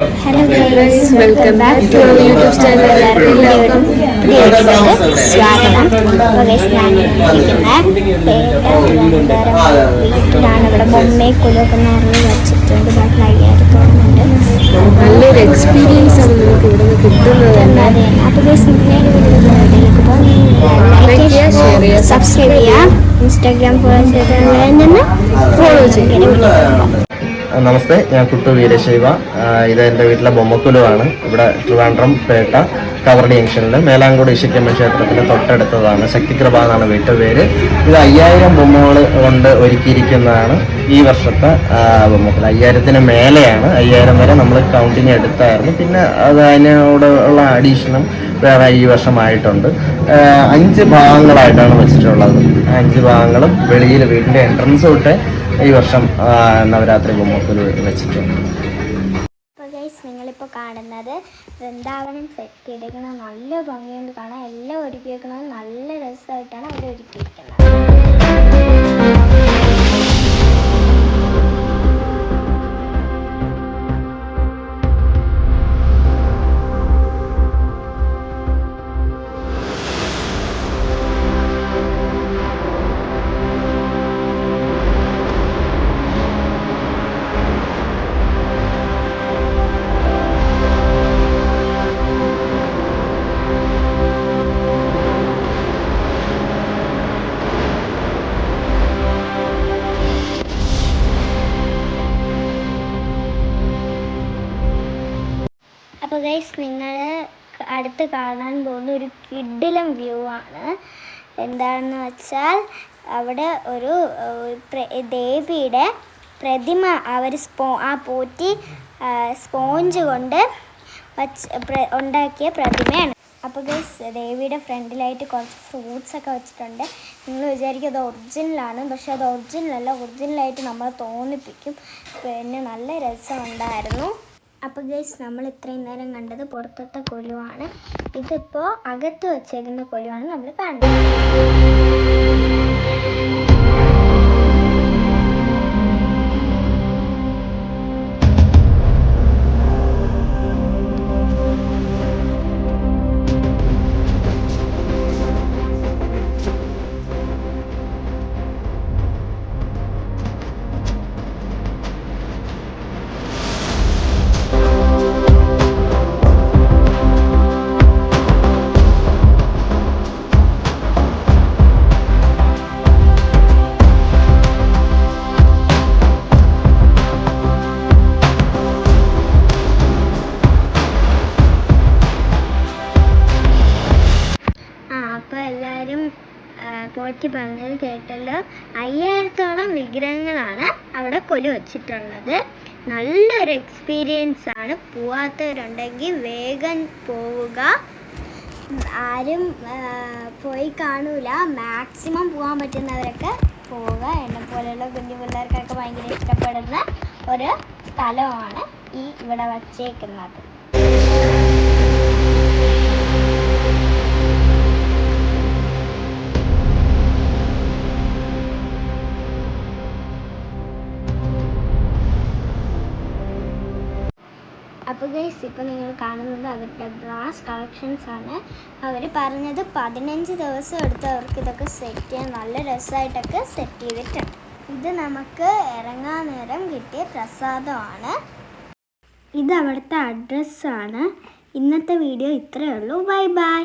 Hello guys, welcome back to our YouTube channel. സ്വാഗതം. വീട്ടിലാണ് ഇവിടെ ബൊമ്മയെ കുലൊക്കെ നിറഞ്ഞ് വെച്ചിട്ടുണ്ട്. ബാക്കി അയ്യായിരത്തോളമുണ്ട്. നല്ലൊരു എക്സ്പീരിയൻസ് ആണ് നമുക്ക് ഇവിടെ നിന്ന് കിട്ടുന്നത്. അപ്പോൾ സബ്സ്ക്രൈബ് ചെയ്യാം, ഇൻസ്റ്റാഗ്രാം ഫോളോ ചെയ്യാം. നമസ്തേ, ഞാൻ കുട്ടു വീരശൈവ. ഇത് എൻ്റെ വീട്ടിലെ ബൊമ്മക്കുലുവാണ്. ഇവിടെ ട്രിവാൻഡ്രം പേട്ട കവറടി ജംഗ്ഷനിൽ മേലാങ്കോട് ഈശ്വരമ്മ ക്ഷേത്രത്തിൻ്റെ തൊട്ടടുത്തതാണ്. ശക്തികൃപ എന്നാണ് വീട്ടുപേര്. ഇത് 5000 ബൊമ്മകൾ കൊണ്ട് ഒരുക്കിയിരിക്കുന്നതാണ് ഈ വർഷത്തെ ബൊമ്മക്കുല. 5000-ന് മേലെയാണ്. 5000 വരെ നമ്മൾ കൗണ്ടിങ് എടുത്തായിരുന്നു. പിന്നെ അത് അതിനോട് ഉള്ള അഡീഷനും വേറെ ഈ വർഷമായിട്ടുണ്ട്. 5 ഭാഗങ്ങളായിട്ടാണ് വെച്ചിട്ടുള്ളത്. 5 ഭാഗങ്ങളും വെളിയിൽ വീടിൻ്റെ എൻട്രൻസ് തൊട്ട് ഈ വർഷം നവരാത്രി ബൊമ്മക്കുലു വെച്ചിട്ടുണ്ട്. നിങ്ങളിപ്പോൾ കാണുന്നത് വൃന്ദാവനം സെറ്റ് ചെയ്തിരിക്കുന്നത് നല്ല ഭംഗിയുണ്ട് കാണാൻ. എല്ലാം ഒരുക്കിയിരിക്കുന്നത് നല്ല രസമായിട്ടാണ് അവർ ഒരുക്കിയിരിക്കുന്നത്. അപ്പോൾ ഗൈസ്, നിങ്ങൾ അടുത്ത് കാണാൻ പോകുന്ന ഒരു കിഡിലം വ്യൂ ആണ്. എന്താണെന്ന് വെച്ചാൽ അവിടെ ഒരു ദേവിയുടെ പ്രതിമ അവർ പോറ്റി സ്പോഞ്ച് കൊണ്ട് ഉണ്ടാക്കിയ പ്രതിമയാണ്. അപ്പോൾ ഗൈസ്, ദേവിയുടെ ഫ്രണ്ടിലായിട്ട് കുറച്ച് ഫ്രൂട്ട്സൊക്കെ വെച്ചിട്ടുണ്ട്. നിങ്ങൾ വിചാരിക്കും അത് ഒറിജിനലാണ്, പക്ഷെ അത് ഒറിജിനലല്ല. ഒറിജിനലായിട്ട് നമ്മൾ തോന്നിപ്പിക്കും. പിന്നെ നല്ല രസമുണ്ടായിരുന്നു. അപ്പോൾ ഗൈസ്, നമ്മൾ ഇത്രയും നേരം കണ്ടത് പുറത്തത്തെ കൊലുവാണ്. ഇതിപ്പോൾ അകത്ത് വെച്ചേക്കുന്ന കൊലുവാണ് നമ്മൾ കാണുന്നത്. പോറ്റി പറഞ്ഞത് കേട്ടല്ലോ. 5000-ഓളം വിഗ്രഹങ്ങളാണ് അവിടെ കൊലു വച്ചിട്ടുള്ളത്. നല്ലൊരു എക്സ്പീരിയൻസ് ആണ്. പോവാത്തവരുണ്ടെങ്കിൽ വേഗം പോവുക. ആരും പോയി കാണൂല. മാക്സിമം പോകാൻ പറ്റുന്നവരൊക്കെ പോവുക. എന്നെ പോലെയുള്ള കുഞ്ഞു പിള്ളേർക്കൊക്കെ ഭയങ്കര ഇഷ്ടപ്പെടുന്ന ഒരു സ്ഥലമാണ് ഇവിടെ വച്ചേക്കുന്നത്. അപ്പോൾ ഗൈസ്, ഇപ്പോൾ നിങ്ങൾ കാണുന്നത് അവരുടെ ബ്രാസ് കളക്ഷൻസ് ആണ്. അവർ പറഞ്ഞത് 15 ദിവസം എടുത്ത് അവർക്ക് ഇതൊക്കെ സെറ്റ് ചെയ്യാൻ. നല്ല രസമായിട്ടൊക്കെ സെറ്റ് ചെയ്തിട്ടുണ്ട്. ഇത് നമുക്ക് ഇറങ്ങാൻ നേരം കിട്ടിയ പ്രസാദമാണ്. ഇത് അവിടുത്തെ അഡ്രസ്സാണ്. ഇന്നത്തെ വീഡിയോ ഇത്രയേ ഉള്ളൂ. Bye bye.